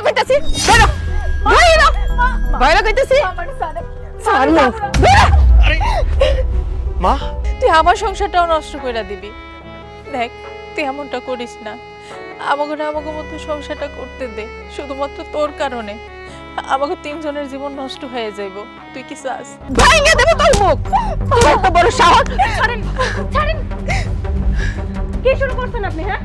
কইতাছি বেরো বেরো বাইরে কইতাছি ছাড়মু বেরো। আরে মা, তুই আমার সংসারটাও নষ্ট করে দিবি। দেখ তুই এমনটা করিস না, আমাকে মতো সংসারটা করতে দে। শুধুমাত্র তোর কারণে আমাকে তিনজনের জীবন নষ্ট হয়ে যাইব। তুই কি চাস? ভাইঙ্গা দেব তোর মুখ। এত বড় সাহস! ছাড়েন ছাড়েন, কি শুরু করছেন আপনি? হ্যাঁ,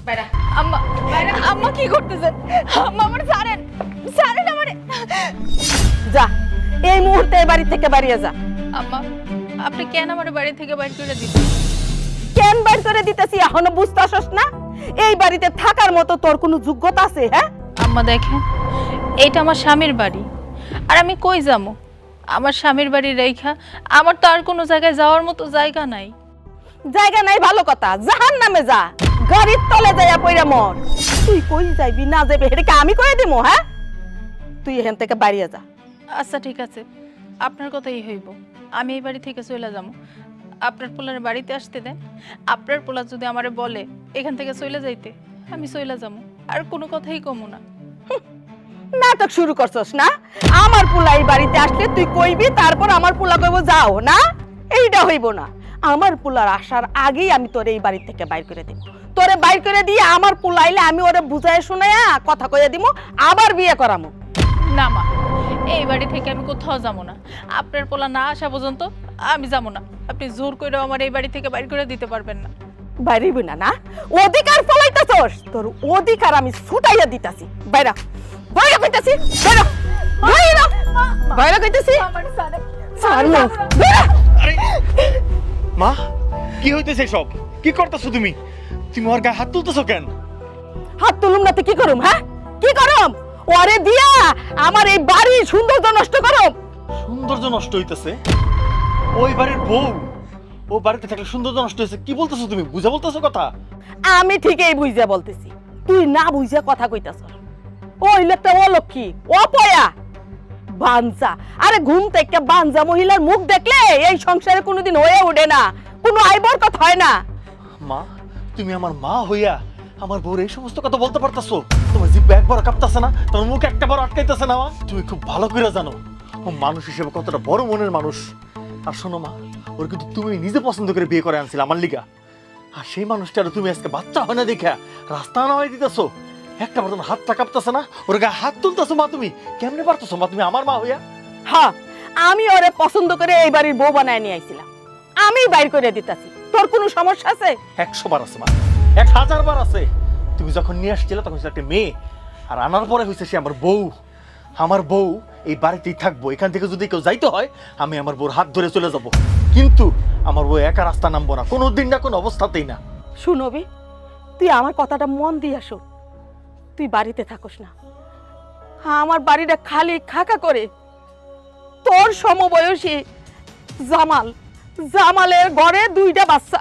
বাইরা আম্মা, আম্মা কি করতেছেন? আম্মা আমার ছাড়েন, ছাড়েন আমারে। যা, এই মুহূর্তে এই বাড়ি থেকে বাড়িয়ে যা। আম্মা, আপনি কেন আমার বাড়ি থেকে বাইর করে দিতেন? কেন বাইর করে দিতেছি এখনো বুঝতাছস না? এই বাড়িতে থাকার মতো তোর কোনো যোগ্যতা আছে? হ্যাঁ, আম্মা দেখেন, এইটা আমার স্বামীর বাড়ি, আর আমি কই যাবো? আমার স্বামীর বাড়ি রেখা আমার তো আর কোনো জায়গায় যাওয়ার মতো জায়গা নাই। জায়গা নাই ভালো কথা, জাহান্নামে যা, গাড়ির তলে যাইয়া পইরা মর। তুই কই যাইবি না যাইবি এটা কি আমি কইয়া দিমু? হ্যাঁ, তুই এখান থেকে বাড়িয়ে যা। আচ্ছা ঠিক আছে, আপনার কথাই হইব। আমি এই বাড়ি থেকে চলে যাবো। আপনার পোলার বাড়িতে আসতে দেন। আপনার পোলা যদি আমারে বলে এখান থেকে চলে যাইতে, আমি চলে যাবো, আর কোনো কথাই কমু না। নাটক শুরু করছস না? আমার পোলা এই বাড়িতে আসলে তুই কইবি, তারপর আমার পোলা কইব যাও না। এইটা হইব না। আমার পোলার আসার আগেই আমি তোরে এই বাড়ি থেকে বাইর করে দিব। তোরে বাইর করে দিয়ে আমার পোলা আইলে আমি ওরে বুঝায় শুনাইয়া কথা কইয়া দিমু, আবার বিয়ে করামু। না মা, এই বাড়ি থেকে আমি কোথাও যাবো না। আপনার পোলা না আসা পর্যন্ত আমি যাবো না। আপনি জোর করে আমার এই বাড়ি থেকে বাইর করে দিতে পারবেন না। বাইরিবি না? না অধিকার ফলাইতাছস, তোর অধিকার আমি ছুটাইয়া দিতাছি। বাইরা বাইরা কইতাছি, বাইরা বাইরা বাইরা কইতাছি। ছাড়মু বাইরা। আরে মা, কি হইতেছে সব? কি করতেছো তুমি? তুমি ওর গায়ে হাত তুলতেছো কেন? হাত তুলুম না তো কি করুম? হ্যাঁ, কি করুম? ওরে দিয়া আমার এই বাড়ির সৌন্দর্য নষ্ট করুম? সৌন্দর্য নষ্ট হইতেছে? ওই বাড়ির বউ, ও বাড়িতে থাকলে সৌন্দর্য নষ্ট হয়েছে কি বলতেছো তুমি? বুঝা বলতেছো কথা? আমি ঠিকই বুঝা বলতেছি, তুই না বুঝা কথা কইতাছস। ওই লোকটা অলক্ষী, অপয়া, বাঞ্জা। আরে ঘুম থেকে বাঞ্জা মহিলার মুখ দেখলে এই সংসারে কোনোদিন হয়ে ওঠে না, কোনো আইবর কথা হয় না। মা, তুমি আমার মা হইয়া আমার বউর এই সমস্ত কথা বলতে পারতাছো? তোমার জিভ একবার কাঁপতাছে না? তোমার মুখ একটা বার আটকাইতেছে না? মা, তুমি খুব ভালো করে জানো ও মানুষ হিসেবে কতটা বড় মনের মানুষ। আর শোনো মা, ওর কিন্তু তুমি নিজে পছন্দ করে বিয়ে করে আনছিলে আমার লিগা। আর সেই মানুষটার তুমি আজকে বাচ্চা হয় না দেখা রাস্তা নামাই দিতেছো। একটা বার তোমার হাতটা কাঁপতেছে না? ওর গায়ে হাত তুলতেছো মা, তুমি কেমনে পারতেছো মা তুমি আমার মা হইয়া? হ্যাঁ, আমি ওরে পছন্দ করে এই বাড়ির বউ বানায় নিয়ে আইছিলাম, আমি বাইর করে দিতাছি। তোর কোনো সমস্যা আছে? 100 বার আছে মা, 1000 বার আছে। তুমি যখন নিয়ে আসছিলে তখন ছিল একটা মেয়ে, আর আনার পরে হয়েছে সে আমার বউ। আমার বউ এই বাড়িতেই থাকবো। এখান থেকে যদি কেউ যাইতে হয় আমি আমার বউর হাত ধরে চলে যাব, কিন্তু আমার বউ একা রাস্তা নামবো না, কোনো দিন না, কোনো অবস্থাতেই না। শুনবি, তুই আমার কথাটা মন দিয়ে শোন। তুই বাড়িতে থাকস না, আমার বাড়িটা খালি খাকা করে। তোর সমবয়সী জামাল, জামালের ঘরে 2টা বাচ্চা,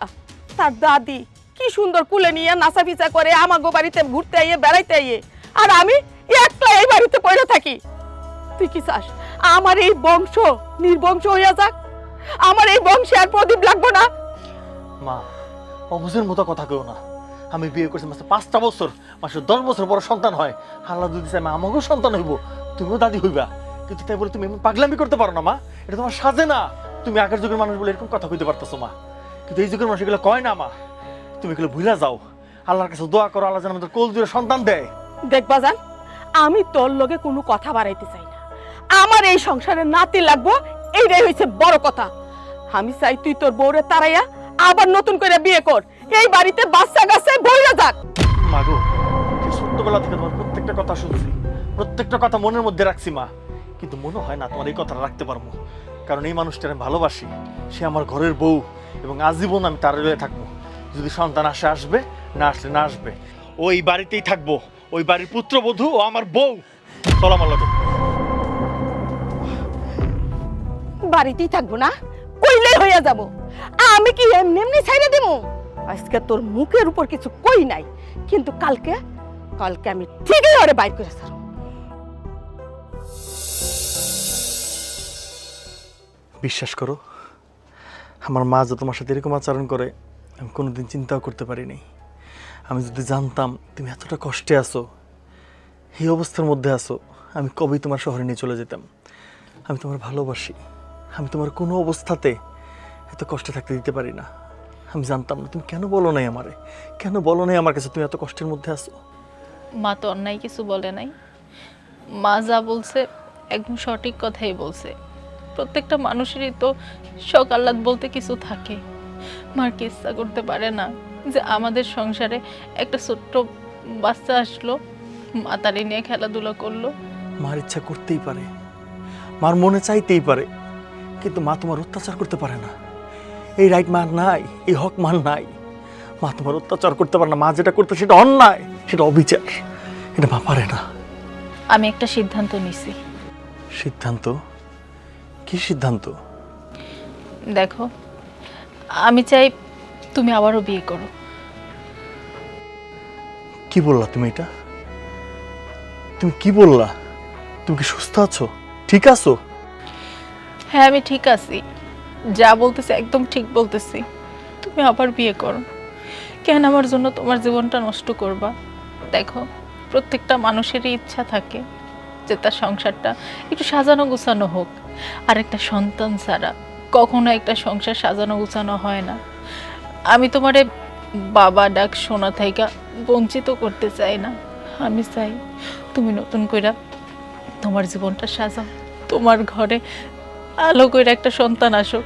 তার দাদি কি সুন্দর কুলে নিয়ে নাচাফিচা করে আমাগো বাড়িতে ঘুরতে আইয়ে বেড়াইতে আইয়ে, আর আমি একলা এই বাড়িতে পড়ে থাকি। তুই কি চাস আমার এই বংশ নির্বংশ হইয়া যাক? আমার এই বংশে আর প্রদীপ লাগবো না? মা, অবুঝের মতো কথা কেউ না। আমি বিয়ে করছি মাসে 5টা বছর, মাসে 10 বছর পর সন্তান হয়। আল্লাহ যদি চাই আমাকেও সন্তান হইব, তুমিও দাদি হইবা। কিন্তু তাই বলে তুমি এমন পাগলামি করতে পারো না মা, এটা তোমার সাজে না। তুমি আগের যুগের মানুষ বলে এরকম কথা কইতে পারতেছো মা, কিন্তু এই যুগের মানুষ এগুলো কয় না মা। তুমি এগুলো ভুলে যাও, আল্লাহর কাছে দোয়া করো আল্লাহ যেন আমাদের কোল জুড়ে সন্তান দেয়। দেখ বাজান, আমি তোর লগে কোনো কথা বাড়াইতে চাই না। আমার এই সংসারে নাতি লাগবো, এইটাই হইছে বড় কথা। আমি চাই তুই তোর বউরে তাড়াইয়া আবার নতুন করে বিয়ে কর, এই বাড়িতে বাচ্চা গাছে বইরা যাক। মাগো, ছোট্টবেলা থেকে তোমার প্রত্যেকটা কথা শুনছি, প্রত্যেকটা কথা মনের মধ্যে রাখছি মা, কিন্তু মনে হয় না তোমার এই কথাটা রাখতে পারবো, কারণ এই মানুষটা আমি ভালোবাসি। সে আমার ঘরের বউ এবং আজীবন আমি তার লয়ে থাকবো। যদি সন্তান আসে আসবে, না আসলে না আসবে, ওই বাড়িতেই থাকবো। ওই বাড়ির পুত্রবধূ ও আমার বউ। চলো আমার লগে। বাড়িতেই থাকবো না, কইলেই হইয়া যাব। আমি কি এমনি এমনি ছাইড়া দিমু? আজকে তোর মুখের উপর কিছু কই নাই, কিন্তু কালকে কালকে আমি ঠিকই ওরে বাইর করে ছাড়ব। বিশ্বাস করো, আমার মা যে তোমার সাথে এরকম আচরণ করে আমি কোনোদিন চিন্তাও করতে পারিনি। আমি যদি জানতাম তুমি এতটা কষ্টে আছো, এই অবস্থার মধ্যে আছো, আমি কবেই তোমার শহরে নিয়ে চলে যেতাম। আমি তোমার ভালোবাসি, আমি তোমার কোনো অবস্থাতে এত কষ্টে থাকতে দিতে পারি না। আমি জানতাম না, তুমি কেন বলো নাই আমারে, কেন বলো নাই আমার কাছে তুমি এত কষ্টের মধ্যে আছো? মা তো অন্যায় কিছু বলে নাই। মা যা বলছে একদম সঠিক কথাই বলছে। প্রত্যেকটা মানুষেরই তো শখ আহ্লাদ বলতে কিছু থাকে। মার কি ইচ্ছা করতে পারে না যে আমাদের সংসারে একটা ছোট্ট বাচ্চা আসলো, মা তারে নিয়ে খেলাধুলা করলো? মার ইচ্ছা করতেই পারে, মার মনে চাইতেই পারে, কিন্তু মা তোমার অত্যাচার করতে পারে না। এই রাইট মার নাই, এই হক মার নাই। মা তোমার অত্যাচার করতে পারে না। মা যেটা করতে সেটা অন্যায়, সেটা অবিচার, এটা মা পারে না। আমি একটা সিদ্ধান্ত নিছি। সিদ্ধান্ত? কি সিদ্ধান্ত? দেখো, আমি চাই তুমি আবারও বিয়ে করো। কি বললা তুমি এটা? তুমি কি বললা? তুমি কি সুস্থ আছো, ঠিক আছো? হ্যাঁ, আমি ঠিক আছি। যা বলতেছি একদম ঠিক বলতেছি। তুমি আবার বিয়ে করো। কেন আমার জন্য তোমার জীবনটা নষ্ট করবা? দেখো, প্রত্যেকটা মানুষেরই ইচ্ছা থাকে যে তার সংসারটা একটু সাজানো গুছানো হোক। আর একটা সন্তান ছাড়া কখনো একটা সংসার সাজানো গুছানো হয় না। আমি তোমারে বাবা ডাক শোনা থাইকা বঞ্চিত করতে চাই না। আমি চাই তুমি নতুন কইরা তোমার জীবনটা সাজাও, তোমার ঘরে আলো করে একটা সন্তান আসুক।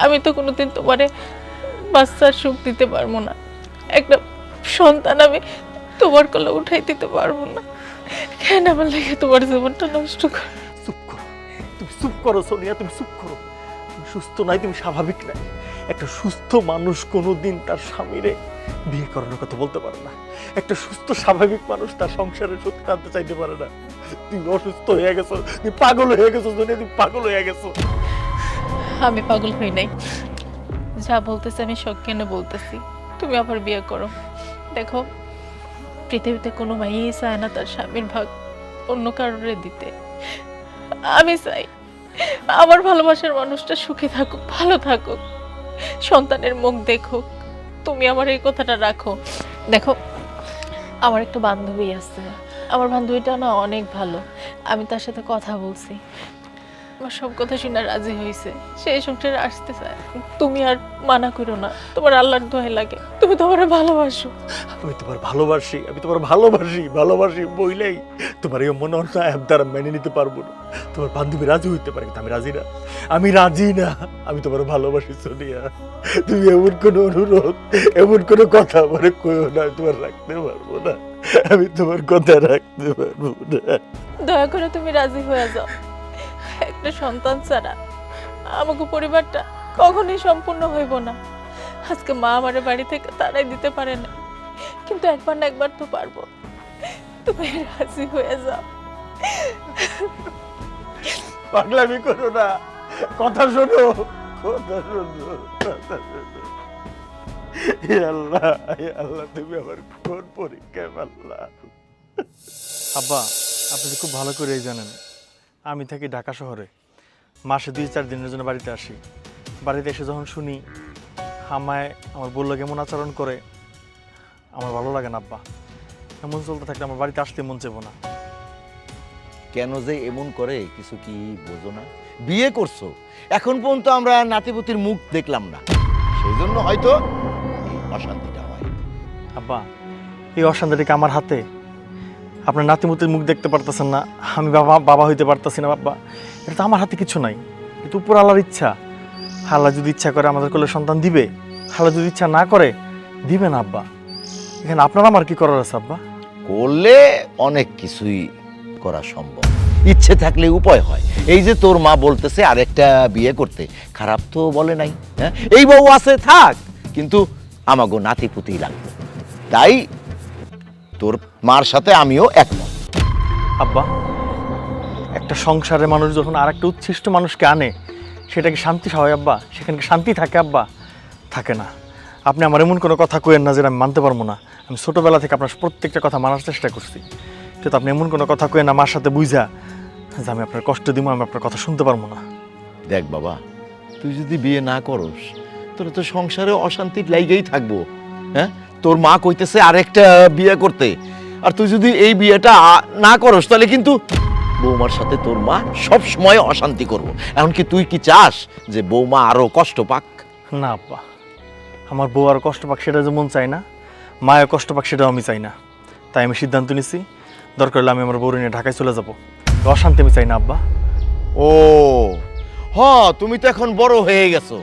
আমি তো কোনোদিন তোমারে বাচ্চার সুখ দিতে পারবো না, একটা সন্তান আমি তোমার কোলে উঠাই দিতে পারবো না। কেন আমার লাগে তোমার জীবনটা নষ্ট কর? চুপ করো, তুমি চুপ করো সোনিয়া, তুমি চুপ করো। তুমি সুস্থ নাই, তুমি স্বাভাবিক নাই। একটা সুস্থ মানুষ কোনোদিন তার স্বামীরে বিয়ে করানোর কথা বলতে পারে না। একটা সুস্থ স্বাভাবিক মানুষ তার সংসারে সুখ টানতে চাইতে পারে না। তুমি অসুস্থ হয়ে গেছো, তুমি পাগল হয়ে গেছো সোনিয়া, তুমি পাগল হয়ে গেছো। আমি পাগল হই নাই, যা বলতেছি আমি সজ্ঞানে বলতেছি। তুমি আবার বিয়ে করো। দেখো, পৃথিবীতে কোনো মাইই চায় না তার স্বামীর ভাগ অন্য কারোরে দিতে। আমি চাই আমার ভালোবাসার মানুষটা সুখে থাকুক, ভালো থাকুক, সন্তানের মুখ দেখুক। তুমি আমার এই কথাটা রাখো। দেখো, আমার একটা বান্ধবী আছে, আমার বান্ধবীটা না অনেক ভালো। আমি তার সাথে কথা বলছি, আমার সব কথা শুনে রাজি হয়েছে, সেই সংসারে আসতে চায়। তুমি আর মানা করো না, তোমার আল্লাহর দোহাই লাগে, তুমি তোমার ভালোবাসো। আমি তোমার ভালোবাসি, আমি তোমার ভালোবাসি, ভালোবাসি বইলেই তোমার এই মনে হয় না দ্বারা মেনে নিতে পারবো না। তোমার বান্ধবী রাজি হইতে পারে, কিন্তু আমি রাজি না, আমি রাজি না। আমি তোমার ভালোবাসি সোনিয়া। তুমি এমন কোনো অনুরোধ, এমন কোনো কথা আমার কইও না, আমি তোমার রাখতে পারবো না। আমি তোমার কথা রাখতে পারবো না। দয়া করে তুমি রাজি হয়ে যাও। একটা সন্তান ছাড়া আমাকে পরিবারটা কখনোই সম্পূর্ণ হইব না। আজকে মা আমার বাড়ি থেকে তাড়াই দিতে পারে না, কিন্তু একবার না একবার তো পারবো। তুমি রাজি হয়ে যাও। পাগলামি করো না, কথা শোনো, কথা শোনো, কথা শোনো। হে আল্লাহ, হে আল্লাহ, তুমি আমার কোন পরীক্ষায় পাল্লা। আব্বা, আপনি তো খুব ভালো করেই জানেন আমি থাকি ঢাকা শহরে। মাসে 2-4 দিনের জন্য বাড়িতে আসি। বাড়িতে এসে যখন শুনি আমায় আমার বললো কেমন আচরণ করে, আমার ভালো লাগে না আব্বা। এমন চলতে থাকলে আমার বাড়িতে আসতে মন চাইবো না। কেন যে এমন করে কিছু কি বোঝো না? বিয়ে করছো, এখন পর্যন্ত আমরা নাতিপুতির মুখ দেখলাম না, সেই জন্য হয়তো এই অশান্তিটা হয়। আব্বা, এই অশান্তিটা আমার হাতে? আপনার নাতিমতির মুখ দেখতে পারতেছেন না, আমি বাবা হইতে পারতেছি না বাবা, এটা তো আমার হাতে কিছু নাই। এটা উপর আল্লাহর ইচ্ছা। আল্লাহ যদি ইচ্ছা করে আমাদের কোলে সন্তান দিবে, আল্লাহ যদি ইচ্ছা না করে দিবে না আব্বা। এখানে আপনার আমার কি করার আছে আব্বা? করলে অনেক কিছুই করা সম্ভব, ইচ্ছে থাকলে উপায় হয়। এই যে তোর মা বলতেছে আরেকটা বিয়ে করতে, খারাপ তো বলে নাই। হ্যাঁ, এই বউ আছে থাক, কিন্তু আমাগো নাতিপুতি লাগবে। তাই তোর মার সাথে আমিও একমত। আব্বা, একটা সংসারে মানুষ যখন আর একটা উচ্ছিষ্ট মানুষকে আনে, সেটা কি শান্তি হয় আব্বা? সেখানে কি শান্তি থাকে আব্বা? থাকে না। আপনি আমার এমন কোনো কথা কইেন না যেটা আমি মানতে পারবো না। আমি ছোটোবেলা থেকে আপনার প্রত্যেকটা কথা মানার চেষ্টা করছি, কিন্তু আপনি এমন কোনো কথা কইেন না আমার সাথে বুঝা যে আমি আপনার কষ্ট দিব, আমি আপনার কথা শুনতে পারবো না। দেখ বাবা, তুই যদি বিয়ে না করস তাহলে তো সংসারে অশান্তি লাইগেই থাকবো। হ্যাঁ, তোর মা কইতেছে আরেকটা বিয়ে করতে, আর তুই যদি এই বিয়েটা না করস তাহলে কিন্তু বৌমার সাথে তোর মা সব সময় অশান্তি করবো। এমনকি তুই কি চাস যে বৌমা আরো কষ্ট পাক? না আব্বা, আমার বউ আর কষ্ট পাক সেটা যেমন চাই না, মায়ের কষ্ট পাক সেটাও আমি চাই না। তাই আমি সিদ্ধান্ত নিছি, দরকার হলে আমি আমার বউ নিয়ে ঢাকায় চলে যাব। অশান্তি আমি চাই না আব্বা। ও হ, তুমি তো এখন বড় হয়ে গেছো,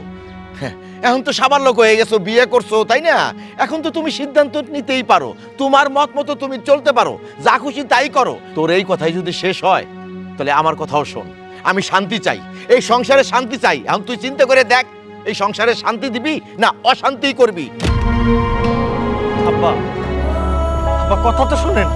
হ্যাঁ, এখন তো সাবার লোক হয়ে গেছো, বিয়ে করছো, তাই না? এখন তো তুমি সিদ্ধান্ত নিতেই পারো, তোমার মত মতো তুমি চলতে পারো, যা খুশি তাই করো। তোর এই কথাই যদি শেষ হয় তাহলে আমার কথাও শোন। আমি শান্তি চাই, এই সংসারে শান্তি চাই। এখন তুই চিন্তা করে দেখ, এই সংসারে শান্তি দিবি না অশান্তি করবি? আব্বা, আব্বা কথা তো শুনেন।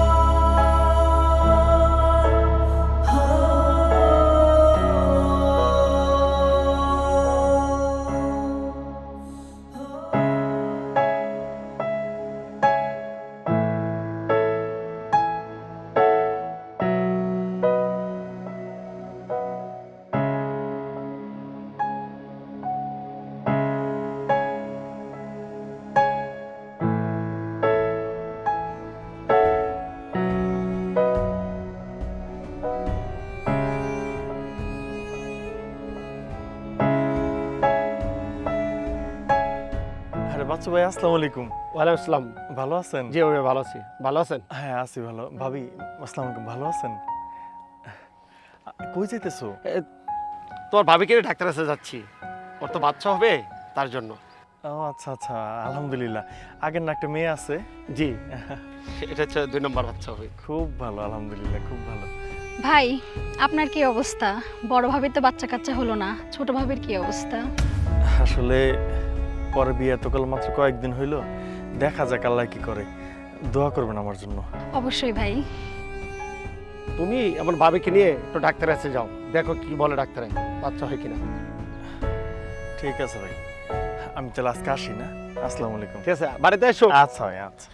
আরে বাচ্চু ভাই, আসসালামু আলাইকুম। ওয়ালাইকুম আসসালাম। ভালো আছেন? জি ভাই, ভালো আছি। ভালো আছেন? হ্যাঁ আছি ভালো। ভাবি, আসসালামু আলাইকুম, ভালো আছেন? কই যাইতেছো? তোমার ভাবিকে ডাক্তার কাছে যাচ্ছি, ওর তো বাচ্চা হবে তার জন্য। ও আচ্ছা আচ্ছা, আলহামদুলিল্লাহ। আগের না একটা মেয়ে আছে? জি, এটা হচ্ছে 2 নম্বর বাচ্চা হবে। খুব ভালো, আলহামদুলিল্লাহ, খুব ভালো। ভাই, আপনার কি অবস্থা? বড় ভাবির তো বাচ্চা কাচ্চা হলো না, ছোট ভাবির কি অবস্থা? আসলে পরে বিয়ে তো কাল মাত্র কয়েকদিন হইলো, দেখা যাক আল্লাহ কি করে। দোয়া করবেন আমার জন্য। অবশ্যই ভাই। তুমি আমার ভাবিকে নিয়ে একটু ডাক্তারের কাছে যাও, দেখো কি বলে ডাক্তারে, বাচ্চা হয় কিনা। ঠিক আছে ভাই, আমি তাহলে আজকে আসি না? আসসালামু আলাইকুম। ঠিক আছে, বাড়িতে এসো। আচ্ছা ভাই, আচ্ছা।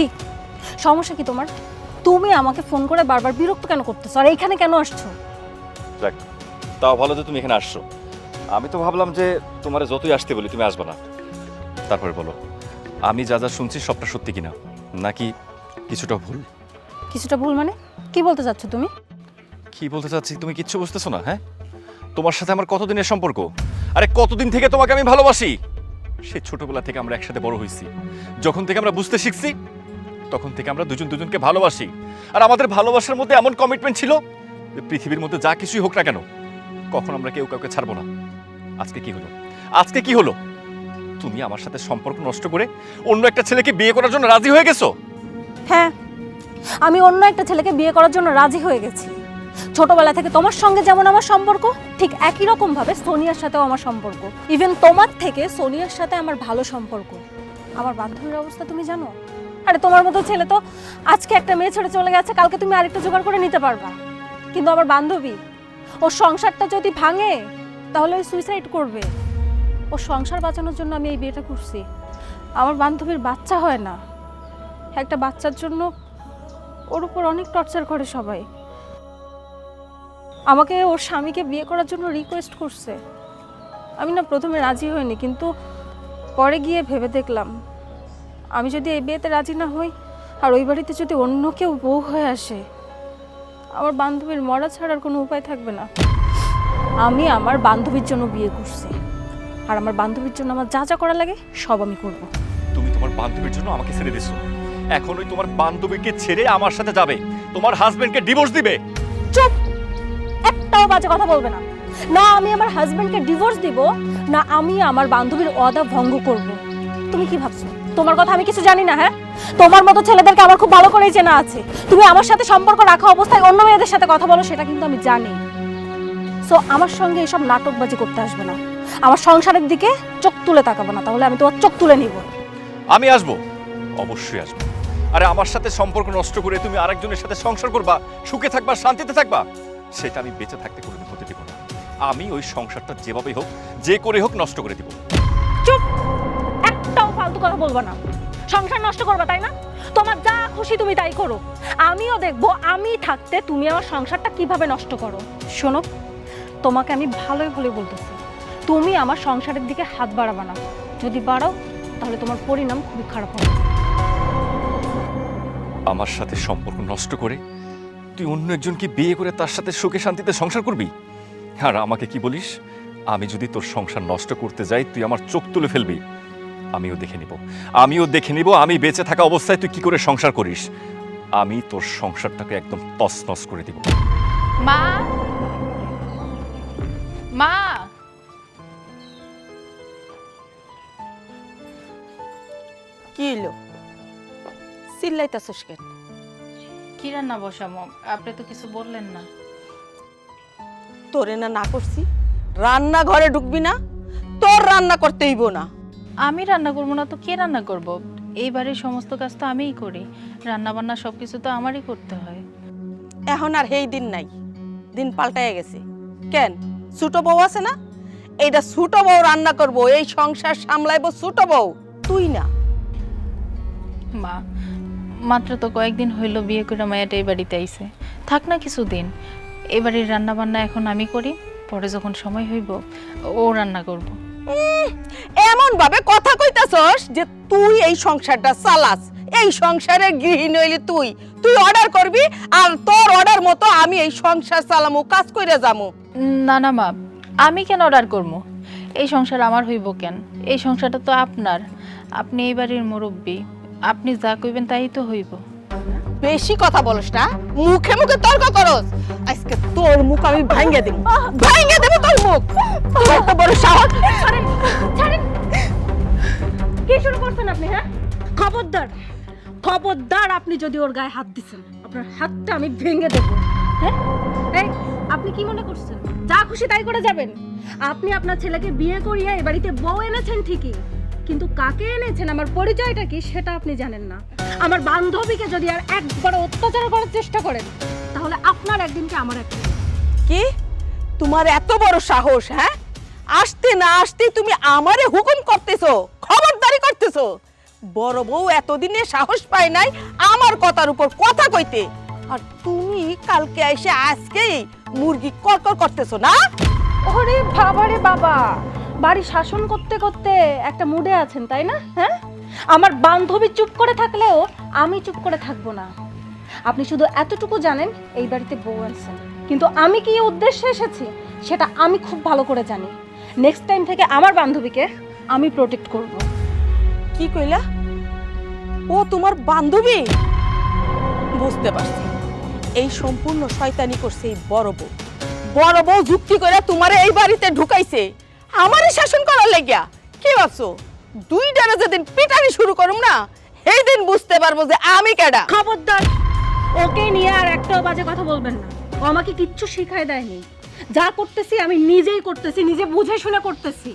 কি সমস্যা কি তোমার? তুমি আমাকে ফোন করে বারবার বিরক্ত কেন করতেছো, আর এইখানে কেন আসছো? দেখ, তাও ভালো যে তুমি এখানে আসছো। আমি তো ভাবলাম যে তোমারে যতই আসতে বলি তুমি আসবে না। তারপরে বলো, আমি যা যা শুনছি সবটা সত্যি কিনা, নাকি কিছুটা ভুল? কিছুটা ভুল মানে কি বলতে চাচ্ছ তুমি? কি বলতে চাচ্ছি তুমি কিচ্ছু বুঝতেছো না? হ্যাঁ, তোমার সাথে আমার কতদিনের সম্পর্ক, আরে কতদিন থেকে তোমাকে আমি ভালোবাসি। সেই ছোটবেলা থেকে আমরা একসাথে বড় হয়েছি। যখন থেকে আমরা বুঝতে শিখছি তখন থেকে আমরা দুজন দুজনকে ভালোবাসি। আর আমাদের ভালোবাসার মধ্যে এমন কমিটমেন্ট ছিল যে পৃথিবীর মধ্যে যা কিছুই হোক না কেন, কখন আমরা কেউ কাউকে ছাড়বো না। আজকে কি হলো? আজকে কি হলো? তুমি আমার সাথে সম্পর্ক নষ্ট করে অন্য একটা ছেলেকে বিয়ে করার জন্য রাজি হয়ে গেছো। হ্যাঁ, আমি অন্য একটা ছেলেকে বিয়ে করার জন্য রাজি হয়ে গেছি। ছোটবেলা থেকে তোমার সঙ্গে যেমন আমার সম্পর্ক, ঠিক একই রকম ভাবে সোনিয়ার সাথেও আমার সম্পর্ক। ইভেন তোমার থেকে সোনিয়ার সাথে আমার ভালো সম্পর্ক। আমার বান্ধবীর অবস্থা তুমি জানো? আরে তোমার মতো ছেলে তো আজকে একটা মেয়ে ছেড়ে চলে গেছে, কালকে তুমি আরেকটা জোগাড় করে নিতে পারবা। কিন্তু আমার বান্ধবী, ওর সংসারটা যদি ভাঙে তাহলে ওই সুইসাইড করবে। ওর সংসার বাঁচানোর জন্য আমি এই বিয়েটা করছি। আমার বান্ধবীর বাচ্চা হয় না, একটা বাচ্চার জন্য ওর উপর অনেক টর্চার করে সবাই। আমাকে ওর স্বামীকে বিয়ে করার জন্য রিকোয়েস্ট করছে। আমি না প্রথমে রাজি হইনি, কিন্তু পরে গিয়ে ভেবে দেখলাম আমি যদি এই বিয়েতে রাজি না হই আর ওই বাড়িতে যদি অন্য কেউ বউ হয়ে আসে, আমার বান্ধবীর মরা ছাড়ার কোনো উপায় থাকবে না। আমি আমার বান্ধবীর জন্য বিয়ে করছি, আর আমার বান্ধবীর জন্য আমার যা যা করা লাগে সব আমি করব। তুমি তোমার বান্ধবীর জন্য আমাকে ছেড়ে দিছো, এখন ওই তোমার বান্ধবীকে ছেড়ে আমার সাথে যাবে, তোমার হাজবেন্ডকে ডিভোর্স দিবে। চুপ! একটাও বাজে কথা বলবে না। না আমি আমার হাজবেন্ডকে ডিভোর্স দিব, না আমি আমার বান্ধবীর ওয়াদা ভঙ্গ করব। তুমি কি ভাবছো তোমার কথা আমি কিছু জানি না? হ্যাঁ, তোমার মতো ছেলেদেরকে আমার খুব ভালো করেই চেনা আছে। তুমি আমার সাথে সম্পর্ক রাখা অবস্থায় অন্য মেয়েদের সাথে কথা বলো, সেটা কিন্তু আমি জানি। সো আমার সঙ্গে এসব নাটকবাজি করতে আসবে না। আমার সংসারের দিকে চোখ তুলে তাকাবো না, তাহলে আমি তোমার চোখ তুলে নিব। আমি আসবো, অবশ্যই আসবো, আরে আমার সাথে সম্পর্ক নষ্ট করে তুমি আরেকজনের সাথে সংসার করবা, সুখে থাকবা, শান্তিতে থাকবা, সেটা আমি বেঁচে থাকতে কোনোদিন হতে দেব না। আমি ওই সংসারটা যেভাবেই হোক, যে করে হোক নষ্ট করে দিব। চুপ, একটাও ফালতু কথা বলবো না। সংসার নষ্ট করবা তাই না? তোমার যা খুশি তুমি তাই করো, আমিও দেখবো আমি থাকতে তুমি আমার সংসারটা কিভাবে নষ্ট করো। শোনো, তোমাকে আমি ভালোই ভালোই বলতেছি, তুমি আমার সংসারের দিকে হাত বাড়াবা না। যদি বাড়াও তাহলে তোমার পরিণাম খুবই খারাপ হবে। আমার সাথে সম্পর্ক নষ্ট করে তুই অন্য একজনকে বিয়ে করে তার সাথে সুখে শান্তিতে সংসার করবি? আর আমাকে কি বলিস, আমি যদি তোর সংসার নষ্ট করতে যাই তুই আমার চোখ তুলে ফেলবি। আমিও দেখে নিব আমি বেঁচে থাকা অবস্থায় তুই কি করে সংসার করিস। আমি তোর সংসারটাকে একদম তছনছ করে দিব। মা, মা, কি হইলো? চিল্লাইতাছস কেন? কি রান্না বসামো? আপনি তো কিছু বললেন না। তোরে না করছি রান্না ঘরে ঢুকবি না, তোর রান্না করতে হইব না। আমি রান্না করবো না তো কে রান্না করব? এই বাড়ির সমস্ত কাজ তো আমিই করি, রান্না বান্না সবকিছু তো আমারই করতে হয়। এখন আর সেই দিন নাই, দিন পাল্টায় গেছে। কেন, ছোট বউ আছে না? এইটা ছোট বউ রান্না করব, এই সংসার সামলাইবো ছোট বউ, তুই না। মা, মাত্র তো কয়েকদিন হইল বিয়ে করে মায়াটা এই বাড়িতে আইছে, থাক না কিছুদিন। এই বাড়ির রান্না বান্না এখন আমি করি, পরে যখন সময় হইব ও রান্না করব। এমন ভাবে কথা কইতাছস যে তুই এই সংসারটা চালাস, এই সংসারের গৃহিণী হইলি তুই অর্ডার করবি, আর তোর অর্ডার মতো আমি এই সংসার চালামু, কাজ কইরা যামু। না না মা, আমি কেন অর্ডার করবো? এই সংসার আমার হইব কেন? এই সংসারটা তো আপনার, আপনি এই বাড়ির মুরব্বী, আপনি যা কইবেন তাই তো হইব। বেশি কথা বলস না, মুখে মুখে তর্ক করস। আজকে তোর মুখ আমি ভাঙিয়ে দেব, তোর মুখ। তোর এত বড় সাহস! ছাড়েন, ছাড়েন। কি শুরু করছেন আপনি? হ্যাঁ, খবরদার, খবরদার, আপনি যদি ওর গায়ে হাত দিছেন আপনার হাতটা আমি ভেঙে দেবো। হ্যাঁ, এই আপনি কি মনে করছেন যা খুশি তাই করে যাবেন? আপনি আপনার ছেলেকে বিয়ে করিয়ে এই বাড়িতে বউ এনেছেন ঠিকই, কিন্তু কাকে এনেছেন, আমার পরিচয়টা কি সেটা আপনি জানেন না। আমার বান্ধবীকে যদি আর একবার অত্যাচার করার চেষ্টা করেন তাহলে আপনার একদিনকে আমার একদিন। কি তোমার এত বড় সাহস? হ্যাঁ, আসতে না আসতে তুমি আমারে হুকুম করতেছো, খবরদারি করতেছো। বড় বউ এতদিনে সাহস পায় নাই আমার কথার উপর কথা কইতে, আর তুমি কালকে এসে আজকেই মুরগি করকর করতেছো না? ওরে বাবা রে বাবা, বাড়ি শাসন করতে করতে একটা মুডে আছেন তাই না? হ্যাঁ, আমার বান্ধবী চুপ করে থাকলেও আমি চুপ করে থাকবো না। আপনি শুধু এতটুকু জানেন এই বাড়িতে বউ আনছেন, কিন্তু আমি কি উদ্দেশ্যে এসেছি সেটা আমি খুব ভালো করে জানি। নেক্সট টাইম থেকে আমার বান্ধবীকে আমি প্রোটেক্ট করব। কি কইলা? ও তোমার বান্ধবী? বুঝতে পারছি, এই সম্পূর্ণ শয়তানি করছে এই বড় বউ। বড় বউ যুক্তি করে তোমারে এই বাড়িতে ঢুকাইছে আমারই শাসন করার লাগিয়া। কি ভাবছো দুই ডানা যেদিন পিটানি শুরু করুম না, এই দিন বুঝতে পারবো যে আমি কেডা। খবরদার, ওকে নিয়ে আর একটাও বাজে কথা বলবেন না। ও আমাকে কিচ্ছু শিখায় দেয়নি, যা করতেছি আমি নিজেই করতেছি, নিজে বুঝে শুনে করতেছি।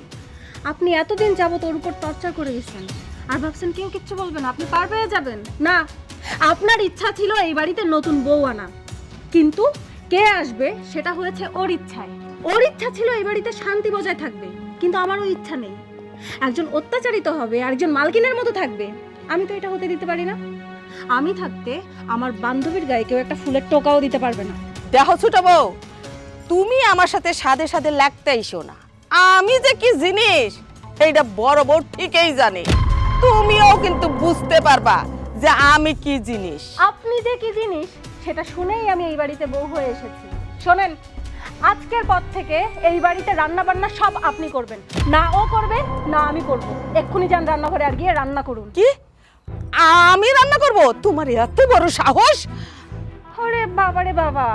আপনি এতদিন যাবত ওর উপর টর্চার করে গেছেন আর ভাবছেন কেউ কিচ্ছু বলবে না, আপনি পার পেয়ে যাবেন। না, আপনার ইচ্ছা ছিল এই বাড়িতে নতুন বউ আনা, কিন্তু কে আসবে সেটা হয়েছে ওর ইচ্ছায়। ওর ইচ্ছা ছিল এই বাড়িতে শান্তি বজায় থাকবে, কিন্তু আমার ওই ইচ্ছা নেই। একজন অত্যাচারিত হবে আর একজন মালকিনের মতো থাকবে, আমি তো এটা হতে দিতে পারি না। আমি থাকতে আমার বান্ধবীর গায়ে কেউ একটা ফুলের টোকাও দিতে পারবে না। দেখো ছোট বউ, তুমি আমার সাথে সাদে সাদে লাগতে আইসো না। আমি যে কি জিনিস এইটা বড় বউ ঠিকই জানে, তুমিও কিন্তু বুঝতে পারবা যে আমি কি জিনিস। আপনি যে কি জিনিস সেটা শুনেই আমি এই বাড়িতে বউ হয়ে এসেছি। শোনেন, আজকের পর থেকে এই বাড়িতে রান্না বান্না সব আপনি করবেন, না ও করবে না আমি করব। এক্ষুনি যান রান্নাঘরে আর গিয়ে রান্না করুন। কি আমি রান্না করব? তোমার এত বড় সাহস! ওরে বাবা রে বাবা,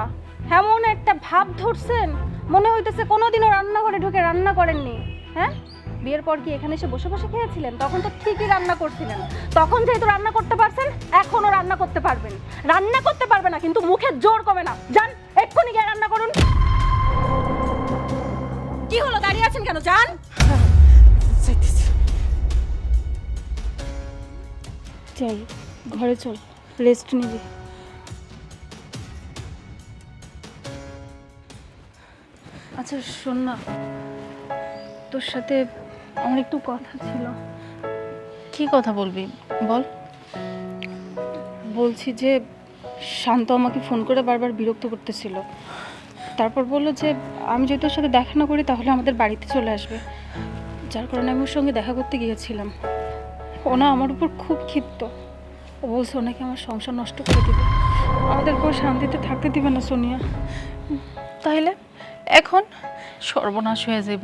এমন একটা ভাব ধরছেন মনে হইতেছে কোনোদিনও রান্নাঘরে ঢুকে রান্না করেননি। হ্যাঁ, বিয়ের পর কি এখানে এসে বসে বসে খেয়েছিলেন? তখন তো ঠিকই রান্না করছিলেন। তখন যেহেতু রান্না করতে পারছেন, এখনো রান্না করতে পারবেন। রান্না করতে পারবে না কিন্তু মুখে জোর কমে না। যান এক্ষুনি গিয়ে রান্না করুন। কি হলো, দাঁড়িয়ে আছেন কেন? যান। যাইতেছি। চল ঘরে চল। রেস্ট নিবি। আচ্ছা শোন না, তোর সাথে আমার একটু কথা ছিল। কি কথা বলবি বল। বলছি যে শান্ত আমাকে ফোন করে বারবার বিরক্ত করতেছিল। তারপর বললো যে আমি যদি ওর সাথে দেখা না করি তাহলে আমাদের বাড়িতে চলে আসবে, যার কারণে আমি ওর সঙ্গে দেখা করতে গিয়েছিলাম। ও না আমার উপর খুব ক্ষিপ্ত। ও বলছে ওনাকে আমার সংসার নষ্ট করে দিবে, আমাদের কোনো শান্তিতে থাকতে দিবে না সোনিয়া। তাইলে এখন সর্বনাশ হয়ে যাইব।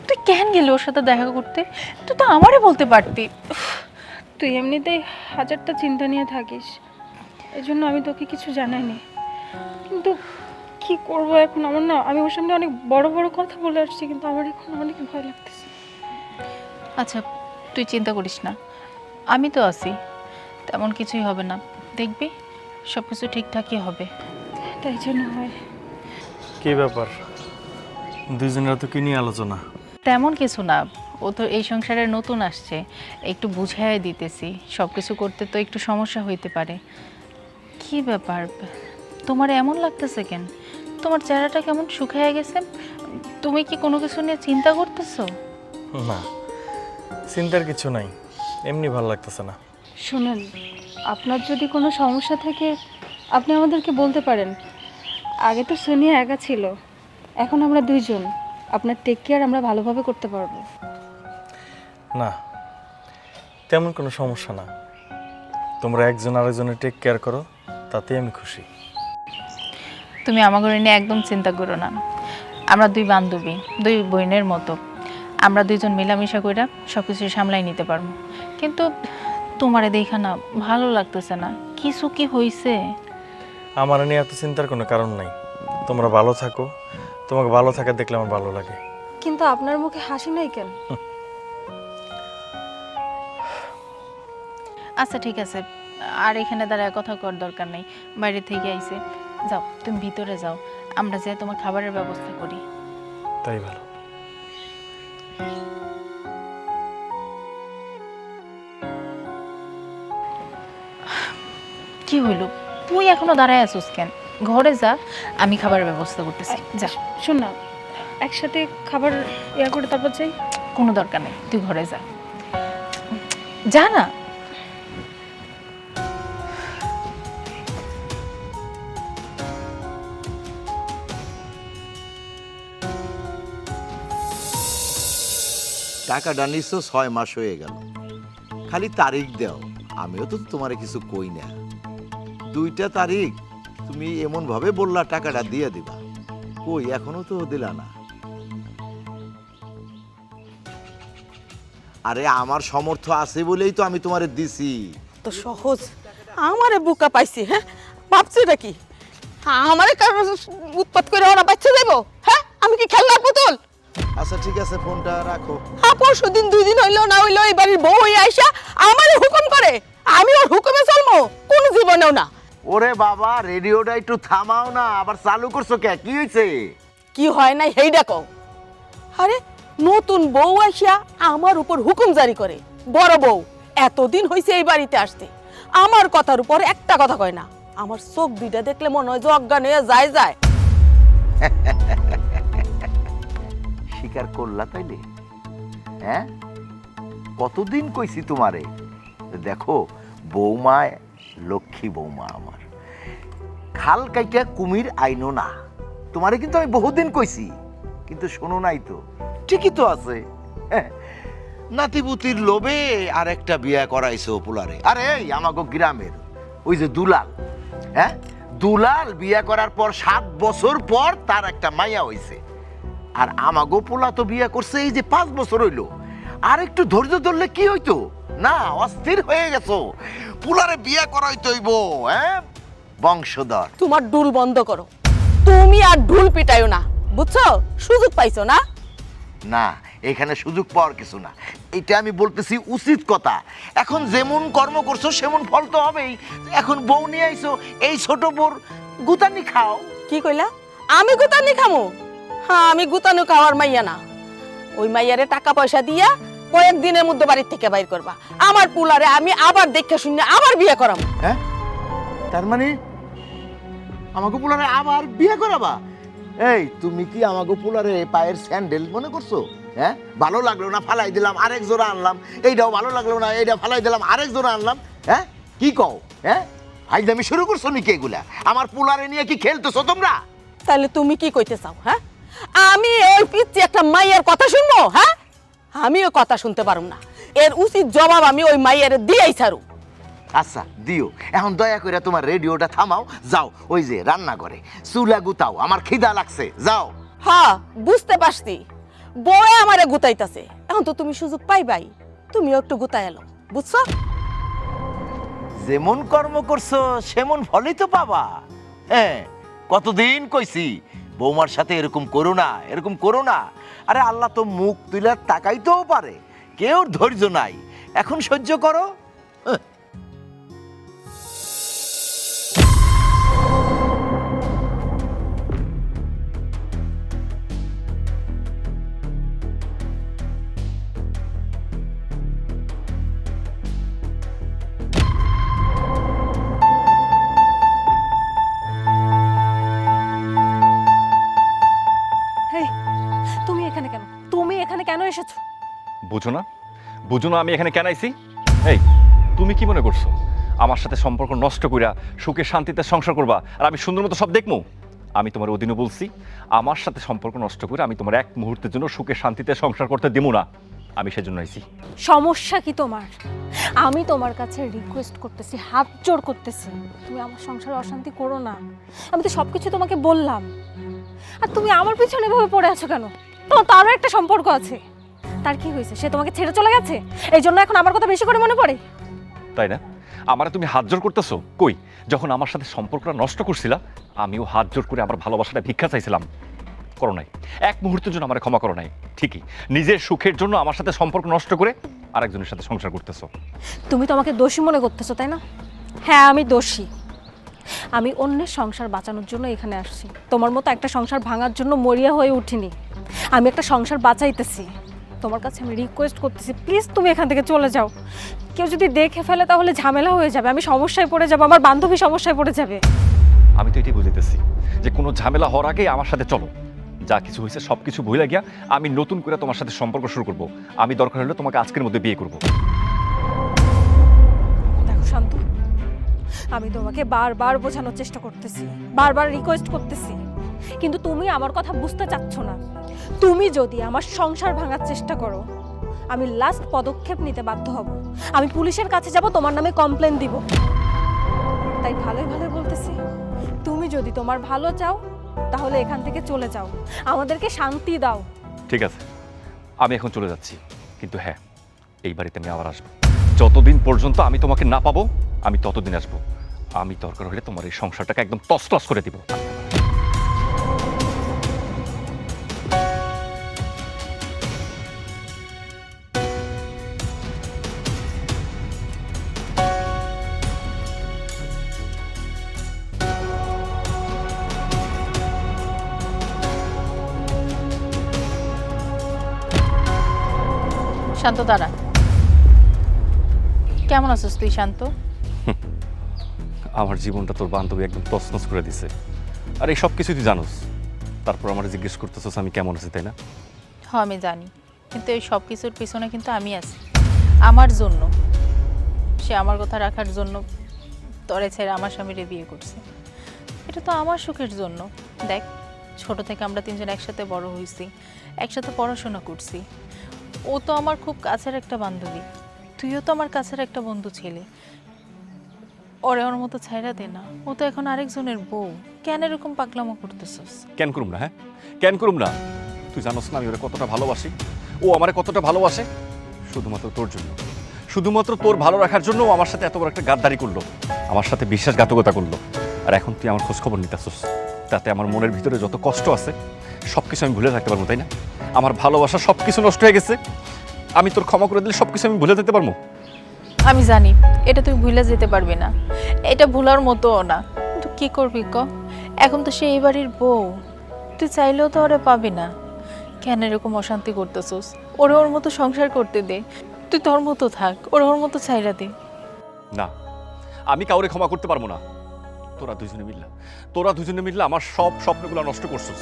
তুই কেন গেলি ওর সাথে দেখা করতে? তুই তো আমারে বলতে পারতি। তুই এমনিতেই হাজারটা চিন্তা নিয়ে থাকিস, এই জন্য আমি তোকে কিছু জানাইনি। কিন্তু কি করব এখন, আমার না, আমি ওর সামনে অনেক বড় বড় কথা বলে আসছি, কিন্তু আমার এখন অনেক ভয় লাগতেছে। আচ্ছা তুই চিন্তা করিস না, আমি তো আছি, তেমন কিছুই হবে না, দেখবি সব কিছু ঠিকঠাকই হবে। তাই জন্য হয়। কি ব্যাপার, দুইজনের তো কি নিয়ে আলোচনা? তেমন কিছু না, ও তো এই সংসারে নতুন আসছে, একটু বুঝাই দিতেছি। সব কিছু করতে তো একটু সমস্যা হইতে পারে। কি ব্যাপার, তোমার এমন লাগতেছে কেন? তোমার চেহারাটা কেমন শুকিয়ে গেছে। তুমি কি কোনো কিছু নিয়ে চিন্তা করতেছো? না, চিন্তার কিছু নাই, এমনি ভালো লাগতেছে না। শুনুন, আপনার যদি কোনো সমস্যা থাকে আপনি আমাদেরকে বলতে পারেন। আগে তো সোনিয়া একা ছিল, এখন আমরা দুইজন। আপনার টেক কেয়ার আমরা ভালোভাবে করতে পারবো। না, তেমন কোনো সমস্যা না। তোমরা একজন আরেকজনের টেক কেয়ার করো, তাতেই আমি খুশি। তুমি আমাকে নিয়ে একদম চিন্তা করো না। আমরা দুই বান্ধবী, দুই বোনের মতো। আমরা দুইজন মিলামিশা কইরা সব কিছু সামলাই নিতে পারবো। কিন্তু তোমারে দেখা না ভালো লাগতেছে না। কিছু কি হইছে? আমার নিয়ে এত চিন্তার কোনো কারণ নাই। তোমরা ভালো থাকো, তোমাকে ভালো থাকা দেখলে আমার ভালো লাগে। কিন্তু আপনার মুখে হাসি নাই কেন? আচ্ছা ঠিক আছে, আর এখানে দাঁড়ায় কথা কর দরকার নেই। বাইরে থেকে আইছে, যাও তুমি ভিতরে যাও, আমরা যাই তোমার খাবারের ব্যবস্থা করি। তাই ভালো। কি হইল, তুই এখনো দাঁড়ায় আছিস কেন? ঘরে যা, আমি খাবারের ব্যবস্থা করতেছি। যা। শোন না, একসাথে খাবার ইয়া করে তারপর যাই। কোনো দরকার নেই, তুই ঘরে যা। যা না। টাকাটা নিছো 6 মাস হয়ে গেল, খালি তারিখ দাও। আমিও তো তোমারে কিছু কই না। 2টা তারিখ তুমি এমন ভাবে বললা টাকাটা দিয়ে দিবা, কই এখনো তো দিলা না। আরে আমার সামর্থ্য আছে বলেই তো আমি তোমারে দিছি। তো সহজ আমারে বুকা পাইছি। হ্যাঁ, ভাবছি এটা কি? আমারে কারণ উৎপাত করে ওরা বাচ্চা দেবো? হ্যাঁ, আমি কি খেলনার পুতুল? আচ্ছা ঠিক আছে, ফোনটা রাখো। পরশু দিন 2 দিন হইলো না হইলো এই বাড়ির বউ হয়ে আইসা আমারে হুকুম করে, আমি ওর হুকুমে চলবো? কোন জীবনেও না। ওরে বাবা, রেডিওটা একটু থামাও না, আবার চালু করছো কে? কি হয়েছে? কি হয় নাই হেই দেখো। আরে নতুন বউ আইসা আমার উপর হুকুম জারি করে। বড় বউ এতদিন হইছে এই বাড়িতে আসতে, আমার কথার উপর একটা কথা কয় না। আমার চোখ দুইটা দেখলে মনে হয় যে অজ্ঞান হয়ে যায় যায়। স্বীকার করলা তাইলে? হ্যাঁ, কতদিন কইছি তোমারে, দেখো বৌমা লক্ষ্মী বৌমা আমার, খাল কাইটা কুমির আইনো না। তোমারে কিন্তু আমি বহুদিন কইছি, কিন্তু শোনো নাই তো। ঠিকই তো আছে। হ্যাঁ, নাতিপুতির লোভে আর একটা বিয়া করাইছো পোলারে। আরে এই আমাগো গ্রামের ওই যে দুলাল, হ্যাঁ, দুলাল বিয়া করার পর 7 বছর পর তার একটা মাইয়া হইছে। আর আমাগো পোলা তো বিয়া করছে এই যে 5 বছর হইলো। আর একটু ধৈর্য ধরলে কি হইতো না? অস্থির হয়ে গেছো, পোলারে বিয়া করাইতে হইব। হ্যাঁ, বংশধর। তোমার ঢুল বন্ধ করো, তুমি আর ঢুল পিটাইও না, বুঝছো? সুযোগ পাইছো না? না, এখানে সুযোগ পাওয়ার কিছু না, এটা আমি বলতেছি উচিত কথা। এখন যেমন কর্ম করছো সেমন ফল তো হবেই। এখন বউ নিয়ে আইছো, এই ছোট বোর গুতানি খাও। কি কইলা? আমি গুতানি খামু? হ্যাঁ, আমি গুতানি খাওয়ার মাইয়া না। ওই মাইয়ারে টাকা পয়সা দিয়া কয়েকদিনের মধ্যে বাড়ির থেকে বাইর করবা। আমার পুলারে আমি আবার দেখে শুনে আবার বিয়ে করাবো। হ্যাঁ, তার মানে আমাকে পোলারে আবার বিয়ে করাবা? এই তুমি কি আমাকে পোলারে পায়ের স্যান্ডেল মনে করছো? হ্যাঁ, ভালো লাগলো না ফালাই দিলাম, আরেক জোড়া আনলাম। এইটাও ভালো লাগলো না, এইটা ফালাই দিলাম, আরেক জোড়া আনলাম। হ্যাঁ, কি কও? হ্যাঁ, ফাইজলামি শুরু করছো নাকি এগুলা? আমার পোলারে নিয়ে কি খেলতেছো তোমরা? তাহলে তুমি কি কইতে চাও? হ্যাঁ, আমি ওই পিচ্ছি একটা মাইয়ের কথা শুনবো? হ্যাঁ, আমিও কথা শুনতে পারুম না। এর উচিত জবাব আমি ওই মাইয়ের দিয়েই ছাড়ু। আচ্ছা দিও, এখন দয়া করে তোমার রেডিওটা থামাও, যাও ওই যে রান্না করে চুলা গুতাও, আমার খিদা লাগছে, যাও। হ্যাঁ, বুঝতে পারছি, বউয়ে আমারে গুতাইতাছে। এখন তো তুমি সুযোগ পাইবাই, তুমিও একটু গুতাই এলো, বুঝছো? যেমন কর্ম করছো সেমন ফলই তো পাবা। হ্যাঁ, কতদিন কইছি বৌমার সাথে এরকম করো না, এরকম করো না। আরে আল্লাহ তো মুখ তুলে তাকাইতেও পারে, কেউ ধৈর্য নাই, এখন সহ্য করো। হেই, তুমি এখানে কেন? তুমি এখানে কেন এসেছো? বুঝো না? বুঝো না আমি এখানে কেন আইছি? এই, তুমি কি মনে করছো আমার সাথে সম্পর্ক নষ্ট কইরা সুখে শান্তিতে সংসার করবা আর আমি সুন্দর মতো সব দেখবো? আমি তোমার ওদিনও বলছি, আমার সাথে সম্পর্ক নষ্ট করে আমি তোমার এক মুহূর্তের জন্য সুখে শান্তিতে সংসার করতে দেবো না। আমি সেজন্য আইছি। সমস্যা কি তোমার? আমি তোমার কাছে রিকোয়েস্ট করতেছি, হাত জোড় করতেছি, তুমি আমার সংসারে অশান্তি করো না। আমি তো সবকিছু তোমাকে বললাম, আর তুমি আমার পিছনে এভাবে পড়ে আছো কেন? তোমার তো আরো একটা সম্পর্ক আছে, তার কি হয়েছে? সে তোমাকে ছেড়ে চলে গেছে, এই জন্য এখন আমার কথা বেশি করে মনে পড়ে? তাই না? আমারে তুমি হাত জোর করতেছো? কই, যখন আমার সাথে সম্পর্কটা নষ্ট করছিলা আমিও হাত জোর করে আমার ভালোবাসাটা ভিক্ষা চাইছিলাম, করো নাই। এক মুহূর্তের জন্য আমার ক্ষমা করো নাই। ঠিকই, নিজের সুখের জন্য আমার সাথে সম্পর্ক নষ্ট করে আরেকজনের সাথে সংসার করতেছো। তুমি তো আমাকে দোষী মনে করতেছো, তাই না? হ্যাঁ, আমি দোষী। আমি অন্যের সংসার বাঁচানোর জন্য এখানে আসছি, তোমার মতো একটা সংসার ভাঙার জন্য মরিয়া হয়ে উঠিনি। আমি একটা সংসার বাঁচাইতেছি। তোমার কাছে আমি রিকোয়েস্ট করতেছি, প্লিজ তুমি এখান থেকে চলে যাও। কেউ যদি দেখে ফেলে তাহলে ঝামেলা হয়ে যাবে, আমি সমস্যায় পড়ে যাবো, আমার বান্ধবী সমস্যায় পড়ে যাবে। আমি তো এটাই বুঝাইতেছি যে কোনো ঝামেলা হওয়ার আগেই আমার সাথে চলো। যা কিছু হয়েছে সব কিছু ভুলে গিয়া আমি নতুন করে তোমার সাথে সম্পর্ক শুরু করব। আমি দরকার হলে তোমাকে আজকের মধ্যে বিয়ে করব। দেখো শান্ত, আমি তোমাকে বারবার বোঝানোর চেষ্টা করতেছি, বারবার রিকোয়েস্ট করতেছি, কিন্তু তুমি আমার কথা বুঝতে চাচ্ছ না। তুমি যদি আমার সংসার ভাঙার চেষ্টা করো, আমি লাস্ট পদক্ষেপ নিতে বাধ্য হব। আমি পুলিশের কাছে যাব, তোমার নামে কমপ্লেন দিব। তাই ভালোই ভালোই বলতেছি, তুমি যদি তোমার ভালো চাও তাহলে এখান থেকে চলে যাও, আমাদেরকে শান্তি দাও। ঠিক আছে, আমি এখন চলে যাচ্ছি, কিন্তু হ্যাঁ, এই বাড়িতে আমি আবার আসবো। যতদিন পর্যন্ত আমি তোমাকে না পাবো আমি ততদিন আসবো। আমি দরকার হলে তোমার এই সংসারটাকে একদম তছনছ করে দিব। শান্ত দাঁড়া। কেমন আছিস তুই শান্ত? আমার জীবনটা তোর বান্ধবী একদম তছনছ করে দিছে, আর এই সব কিছু তুই জানোস, তারপর আমার জিজ্ঞেস করতেছস আমি কেমন আছি, তাই না? হ্যাঁ আমি জানি, কিন্তু এই সব কিছুর পিছনে কিন্তু আমি আছি আমার জন্য। সে আমার কথা রাখার জন্য তরে ছেড়ে আমার স্বামীরে বিয়ে করছে। এটা তো আমার সুখের জন্য। দেখ, ছোট থেকে আমরা তিনজন একসাথে বড় হয়েছি, একসাথে পড়াশোনা করছি। ও তো আমার খুব কাছের একটা বান্ধবী, তুইও তো আমার কাছের একটা বন্ধু ছেলে। ওরে ওর মতো ছাইরা দে না, ও তো এখন আরেকজনের বউ। কেন এরকম পাগলামো করতেছস? কেন করুম না? হ্যাঁ, কেন করুম না? তুই জানোস না আমি ওরে কতটা ভালোবাসি, ও আমারে কতটা ভালোবাসে। শুধুমাত্র তোর জন্য, শুধুমাত্র তোর ভালো রাখার জন্য ও আমার সাথে এত বড় একটা গাদ্দারি করলো, আমার সাথে বিশ্বাসঘাতকতা করলো। আর এখন তুই আমার খোঁজ খবর নিতেছস, তাতে আমার মনের ভিতরে যত কষ্ট আছে সব কিছু আমি ভুলে থাকতে পারবো, তাই না? আমার ভালোবাসা সব কিছু নষ্ট হয়ে গেছে, আমি তোর ক্ষমা করে দিলে সব কিছু আমি ভুলে যেতে পারবো। আমি জানি এটা তুই ভুলে যেতে পারবি না, এটা ভুলার মতোও না, কিন্তু কি করবি ক? এখন তো সে এই বাড়ির বউ, তুই চাইলেও তো ওরে পাবি না। কেন এরকম অশান্তি করতেছস? ওরে ওর মতো সংসার করতে দে, তুই তোর মতো থাক, ওর ওর মতো ছাইরা দে। না, আমি কাউরে ক্ষমা করতে পারবো না। তোরা দুজনে মিললা আমার সব স্বপ্নগুলো নষ্ট করছিস।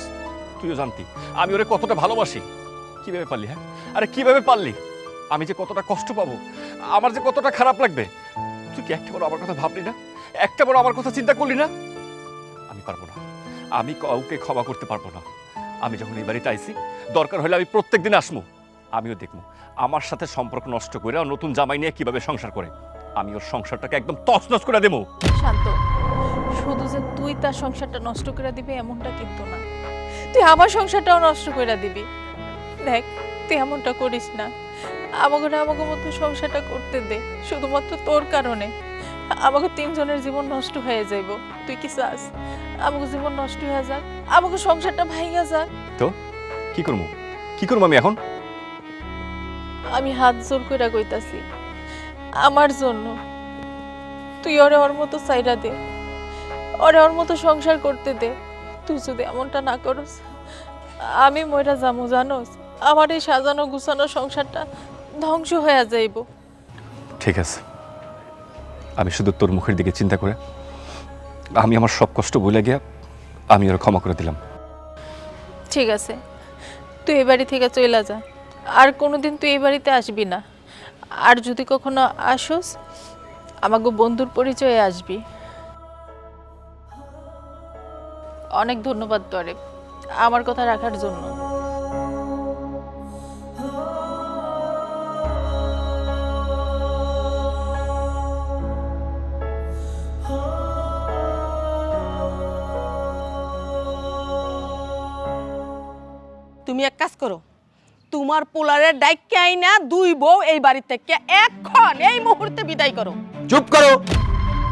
তুইও জানতি আমি ওরে কতটা ভালোবাসি। কিভাবে পারলি? হ্যাঁ, আরে কিভাবে পারলি? আমি যে কতটা কষ্ট পাবো, আমার যে কতটা খারাপ লাগবে, তুই কি একটা বড় আমার কথা ভাবলি না? একটা বড় আমার কথা চিন্তা করলি না? আমি পারবো না, আমি কাউকে ক্ষমা করতে পারবো না। আমি যখন এই বাড়িতে আইছি, দরকার হলে আমি প্রত্যেক দিন আসবো, আমিও দেখবো আমার সাথে সম্পর্ক নষ্ট করে আর নতুন জামাই নিয়ে কিভাবে সংসার করে। আমি ওর সংসারটাকে একদম তছনছ করে দেবো। শান্ত, শুধু যে তুই তার সংসারটা নষ্ট করে দিবি এমনটা কিন্তু না, তুই আমার সংসারটাও নষ্ট করে দিবি। দেখ, তুই এমনটা করিস না। আমাকে মতো সংসারটা করতে দে, শুধুমাত্র তোর কারণে আমাকে তিনজনের জীবন নষ্ট হয়ে যাইব। তুই কি চাস আমাকে জীবন নষ্ট হয়ে যাক, আমাকে সংসারটা ভাঙা যাক? তো কি করবো আমি এখন? আমি হাত জোর কইরা কইতাছি, আমার জন্য তুই ওর মতো চাইরা দে, ওর মতো সংসার করতে দে। তুই যদি এমনটা না করস, আমি মইরা যামু, জানোস? আমার এই সাজানো গুছানো সংসারটা ধ্বংস হয়ে যাইব। ঠিক আছে, আমি শুধু তোর মুখের দিকে চিন্তা করে আমি আমার সব কষ্ট ভুলে গিয়া আমি ওর ক্ষমা করে দিলাম। ঠিক আছে, তুই এই বাড়ি থেকে চলে যা, আর কোনোদিন তুই এই বাড়িতে আসবি না। আর যদি কখনো আসোস, আমাকে বন্ধুর পরিচয়ে আসবি। অনেক ধন্যবাদ তোরে আমার কথা রাখার জন্য। তুমি এক কাজ করো, তোমার পোলারের ডাইকে আইনা দুই বউ এই বাড়ি থেকে এখন এই মুহূর্তে বিদায় করো। চুপ করো,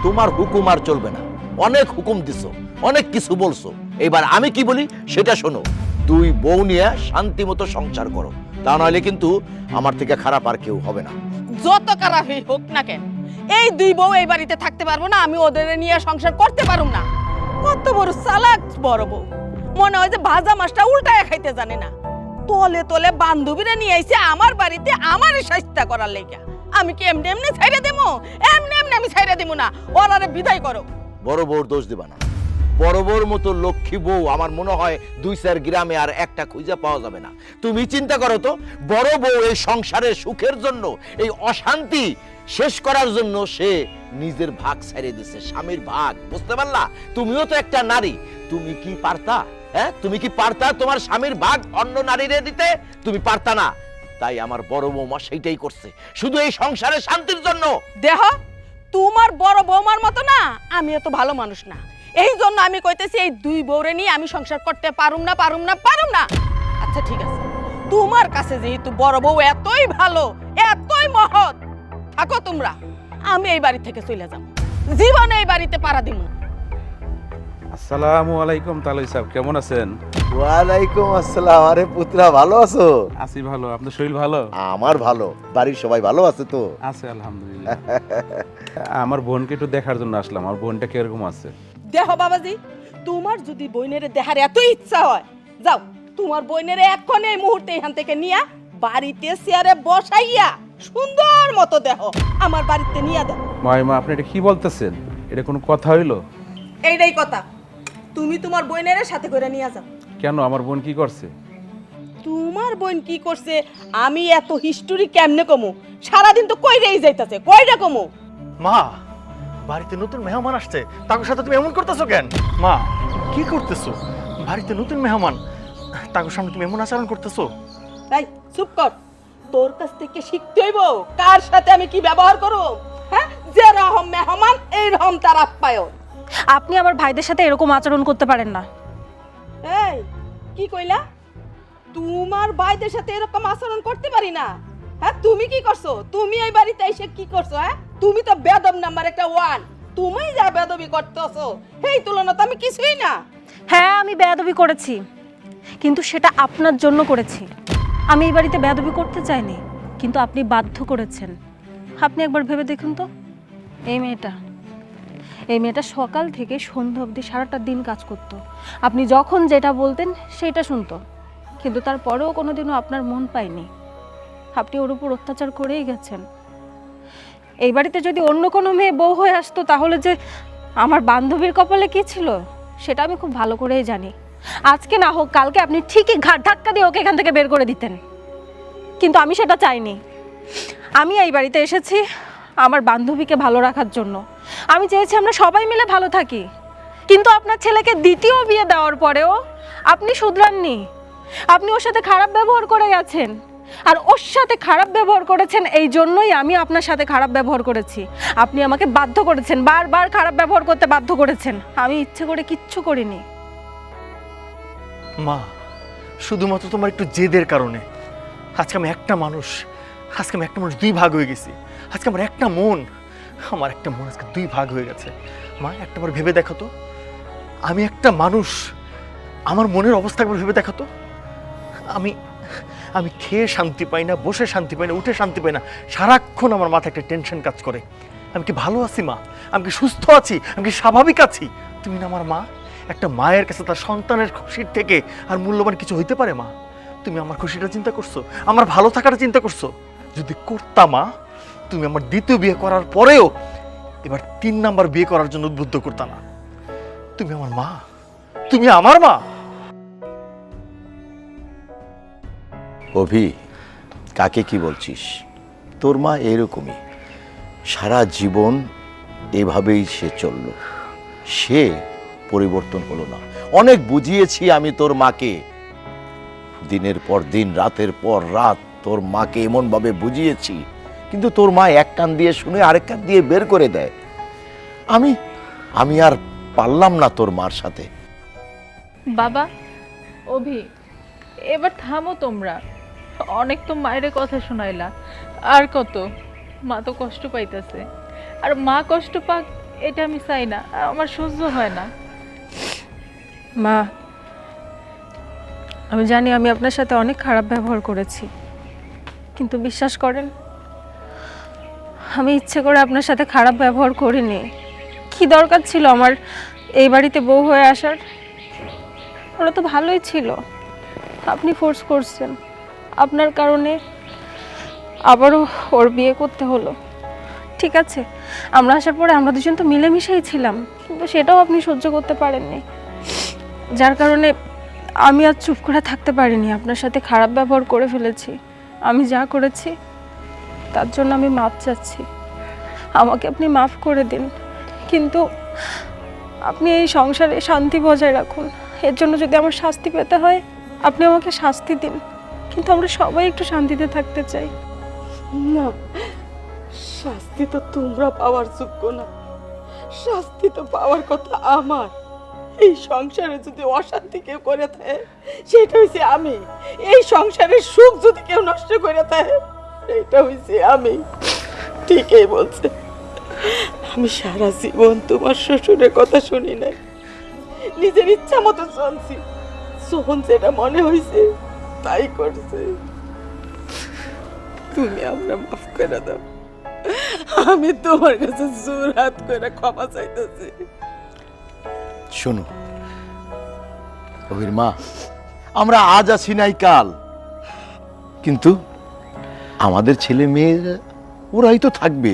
তোমার হুকুম আর চলবে না। অনেক হুকুম দিছো, অনেক কিছু বলছো, এবার আমি কি বলি সেটা শোনো। দুই বউ নিয়ে শান্তি মতো সংসার করো, তা নাহলে কিন্তু আমার থেকে খারাপ আর কেউ হবে না। যত খারাপই হোক না কেন, এই দুই বউ এই বাড়িতে থাকতে পারবো না, আমি ওদের নিয়ে সংসার করতে পারুম না। কত বড় চালাক বড় বউ, মনে হয় যে ভাজা মাছটা উল্টায় খাইতে জানে না। তলে তলে বান্ধবীরা নিয়ে আইছে আমার বাড়িতে আমারই শাস্তা করার লেগা। আমি কি এমনি এমনি ছাইরা দেবো? এমনি এমনি আমি ছাইরা দেবো না, ওরারে বিদায় করো। বড় বউর দোষ দিবা না। বড় বউর মতো লক্ষ্মী বউ আমার মনে হয় 2-4 গ্রামে আর একটা খুঁজে পাওয়া যাবে না। তুমি চিন্তা করো তো, বড় বউ এই সংসারের সুখের জন্য, এই অশান্তি শেষ করার জন্য সে নিজের ভাগ ছেড়ে দিছে, স্বামীর ভাগ। বুঝতে পারলা? তুমিও তো একটা নারী, তুমি কি পারতা? হ্যাঁ, তুমি কি পারতা তোমার স্বামীর ভাগ অন্য নারীরে দিতে? তুমি পারতা না। তাই আমার বড় বৌমা সেইটাই করছে, শুধু এই সংসারের শান্তির জন্য। দেহ, তোমার বড় বৌমার মতো না, আমি এত ভালো মানুষ না। এই জন্য আমি কইতেছি এই দুই বউরে নিয়ে আমি সংসার করতে পারুম না। আচ্ছা ঠিক আছে, তোমার কাছে যেহেতু বড় বউ এতই ভালো, এতই মহৎ, থাকো তোমরা। আমি এই বাড়ি থেকে চলে যাব, জীবনে এই বাড়িতে পাড়া দিব না। আসসালামু আলাইকুম তালই সাহেব, কেমন আছেন? ওয়ালাইকুম আসসালাম। আরে পুত্রা, ভালো আছো? আছি ভালো, আপনার শরীর ভালো? আমার ভালো, বাড়ির সবাই ভালো আছে তো? আছে আলহামদুলিল্লাহ। আমার বোনকে একটু দেখার জন্য আসলাম, আমার বোনটা কিরকম আছে? দেহ বাবাজি, তোমার যদি বইনের দেখার এত ইচ্ছা হয়, যাও তোমার বইনের এখন এই মুহূর্তে এখান থেকে নিয়া বাড়িতে চেয়ারে বসাইয়া সুন্দর মতো দেহ আমার বাড়িতে নিয়ে দাও। মাইমা, আপনি এটা কি বলতেছেন? এটা কোনো কথা হইলো? এইটাই কথা, তুমি তোমার বইনের সাথে করে নিয়ে যাও। কেন, আমার বোন কি করছে? তোমার বোন কি করছে আমি এত হিস্টোরি কেমনে কমু? সারাদিন তো কইরেই যাইতাছে, কইরা কমু? মা, বাড়িতে নতুন মেহমান আসছে, তার সাথে তুমি এমন করতেছো কেন? মা, কি করতেছো? বাড়িতে নতুন মেহমান, তার সামনে তুমি এমন আচরণ করতেছো? এই চুপ কর, তোর কাছ থেকে শিখতে হইব কার সাথে আমি কি ব্যবহার করব। হ্যাঁ, যে রকম মেহমান এই রকম তার আপ্যায়ন। আপনি আমার ভাইদের সাথে এরকম আচরণ করতে পারেন না। এই কি কইলা? তোমার ভাইদের সাথে এরকম আচরণ করতে পারি না? হ্যাঁ, তুমি কি করছো? তুমি এই বাড়িতে এসে কি করছো? হ্যাঁ, তুমি তো বেদব নাম্বার একটা 1। তুমি যা বেদবি করতেছো এই তুলনা তো আমি কিছুই না। হ্যাঁ, আমি বেয়াদবি করেছি, কিন্তু সেটা আপনার জন্য করেছি। আমি এই বাড়িতে বেয়াদবি করতে চাইনি, কিন্তু আপনি বাধ্য করেছেন। আপনি একবার ভেবে দেখুন তো, এই মেয়েটা সকাল থেকে সন্ধ্যা অবধি সারাটা দিন কাজ করত। আপনি যখন যেটা বলতেন সেটা শুনতো, কিন্তু তারপরেও কোনোদিনও আপনার মন পায়নি। আপনি ওর উপর অত্যাচার করেই গেছেন। এই বাড়িতে যদি অন্য কোনো মেয়ে বউ হয়ে আসতো, তাহলে যে আমার বান্ধবীর কপালে কি ছিল সেটা আমি খুব ভালো করেই জানি। আজকে না হোক কালকে আপনি ঠিকই ঘাট ধাক্কা দিয়ে ওকে এখান থেকে বের করে দিতেন, কিন্তু আমি সেটা চাইনি। আমি এই বাড়িতে এসেছি আমার বান্ধবীকে ভালো রাখার জন্য। আমি চেয়েছি আমরা সবাই মিলে ভালো থাকি, কিন্তু আপনার ছেলেকে দ্বিতীয় বিয়ে দেওয়ার পরেও আপনি শুধরাননি। আপনি ওর সাথে খারাপ ব্যবহার করে গেছেন, আর ওর সাথে খারাপ ব্যবহার করেছেন এই জন্যই আমি আপনার সাথে খারাপ ব্যবহার করেছি। আপনি আমাকে বাধ্য করেছেন, বারবার খারাপ ব্যবহার করতে বাধ্য করেছেন। আমি ইচ্ছে করে কিচ্ছু করিনি। মা, শুধুমাত্র তোমার একটু জেদের কারণে আজকে আমি একটা মানুষ, দুই ভাগ হয়ে গেছি। আজকে আমার একটা মন আজকে দুই ভাগ হয়ে গেছে। মা, একটাবার ভেবে দেখো তো, আমি একটা মানুষ, আমার মনের অবস্থা একবার ভেবে দেখো তো। আমি খেয়ে শান্তি পাই না, বসে শান্তি পাই না, উঠে শান্তি পাই না। সারাক্ষণ আমার মাথায় একটা টেনশন কাজ করে। আমি কি ভালো আছি মা? আমি কি সুস্থ আছি? আমি কি স্বাভাবিক আছি? তুমি না আমার মা। একটা মায়ের কাছে তার সন্তানের খুশির থেকে আর মূল্যবান কিছু হইতে পারে মা? তুমি আমার খুশিটা চিন্তা করছো, আমার ভালো থাকাটা চিন্তা করছো? যদি করতাম মা, তুমি আমার দ্বিতীয় বিয়ে করার পরেও এবার 3 নাম্বার বিয়ে করার জন্য উদ্বুদ্ধ করতাম না। তুমি আমার মা, তুমি আমার মা। অভি, কাকে কি বলছিস? তোর মা এরকমই, সারা জীবন এভাবেই সে চলল, সে পরিবর্তন হলো না। অনেক বুঝিয়েছি আমি তোর মাকে, দিনের পর দিন, রাতের পর রাত তোর মাকে এমনভাবে বুঝিয়েছি, কিন্তু তোর মা এক কান দিয়ে শুনে আরেক কান দিয়ে বের করে দেয়। আমি আর পারলাম না তোর মার সাথে। বাবা, অভি, এবার থামো তোমরা। অনেক তো মায়ের কথা শোনাইলা, আর কত? মা তো কষ্ট পাইতেছে, আর মা কষ্ট পাক এটা আমি চাই না, আমার সহ্য হয় না। মা, আমি জানি আমি আপনার সাথে অনেক খারাপ ব্যবহার করেছি, কিন্তু বিশ্বাস করেন আমি ইচ্ছে করে আপনার সাথে খারাপ ব্যবহার করিনি। কি দরকার ছিল আমার এই বাড়িতে বউ হয়ে আসার? ওরা তো ভালোই ছিল, আপনি ফোর্স করছেন, আপনার কারণে আবারও ওর বিয়ে করতে হলো। ঠিক আছে, আমরা আসার পরে আমরা দুজন তো মিলেমিশেই ছিলাম, কিন্তু সেটাও আপনি সহ্য করতে পারেননি, যার কারণে আমি আর চুপ করে থাকতে পারিনি। আপনার সাথে খারাপ ব্যবহার করে ফেলেছি। আমি যা করেছি তার জন্য আমি মাপ চাচ্ছি, আমাকে আপনি মাফ করে দিন। কিন্তু আপনি এই সংসারে শান্তি বজায় রাখুন। এর জন্য যদি আমার শাস্তি পেতে হয় আপনি আমাকে শাস্তি দিন, কিন্তু আমরা সবাই একটু শান্তিতে থাকতে চাই। না, শাস্তি তো তোমরা পাওয়ার যোগ্য না, শাস্তি তো পাওয়ার কথা আমার। এই সংসারে যদি অশান্তি কেউ করে থাকে সেটা হইছে আমি। এই সংসারের সুখ যদি কেউ নষ্ট করে থাকে এটা হইছে আমি। ঠিকই বলছে, আমি সারা জীবন তোমার শ্বশুরের কথা শুনি নাই, নিজের ইচ্ছা মতো চলছি, যখন যেটা মনে হয়েছে তাই করছে। তুমি আমরা মাফ করে দাও, আমি তোমার কাছে জোর হাত করে ক্ষমা চাইতেছি। শোনো অভির মা, আমরা আজ আছি নাই কাল, কিন্তু আমাদের ছেলে মেয়েরা ওরাই তো থাকবে,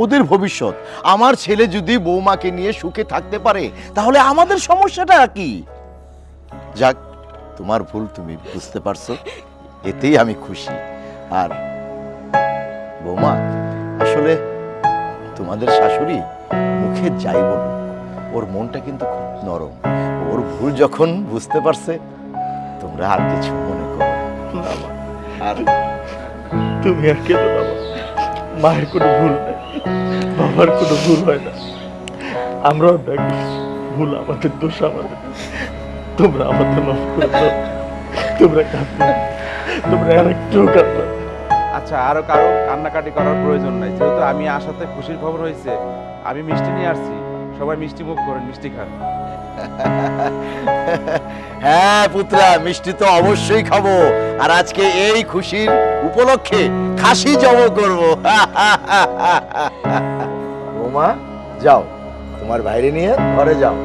ওদের ভবিষ্যৎ। আমার ছেলে যদি বৌমাকে নিয়ে সুখে থাকতে পারে তাহলে আমাদের সমস্যাটা কি? যাক, তোমার ভুল তুমি বুঝতে পারছো, এতেই আমি খুশি। আর বৌমা, আসলে তোমাদের শাশুড়ি মুখে যাই বলুক, ওর মনটা কিন্তু খুব নরম। ওর ভুল যখন বুঝতে পারছে, তোমরা আর কিছু মনে করো না। আর তুমি আর কেঁদো না মা। মায়ের কোনো ভুল নেই, বাবার কোনো ভুল হয় না। আমরাও দেখি ভুল আমাদের, দোষ আমাদের। তোমরা আমাদের মাফ করে দাও। তোমরা কাঁদো, তোমরা আরেকটু কাঁদো। আচ্ছা, আরো কারো কান্নাকাটি করার প্রয়োজন নাই, যেহেতু আমি আসাতে খুশির খবর হয়েছে, আমি মিষ্টি নিয়ে আসছি, সবাই মিষ্টি মুখ করেন, মিষ্টি খান। হ্যাঁ পুত্রা, মিষ্টি তো অবশ্যই খাবো, আর আজকে এই খুশির উপলক্ষে খাসি জব করবো। বৌমা, যাও তোমার বাইরে নিয়ে ঘরে যাও।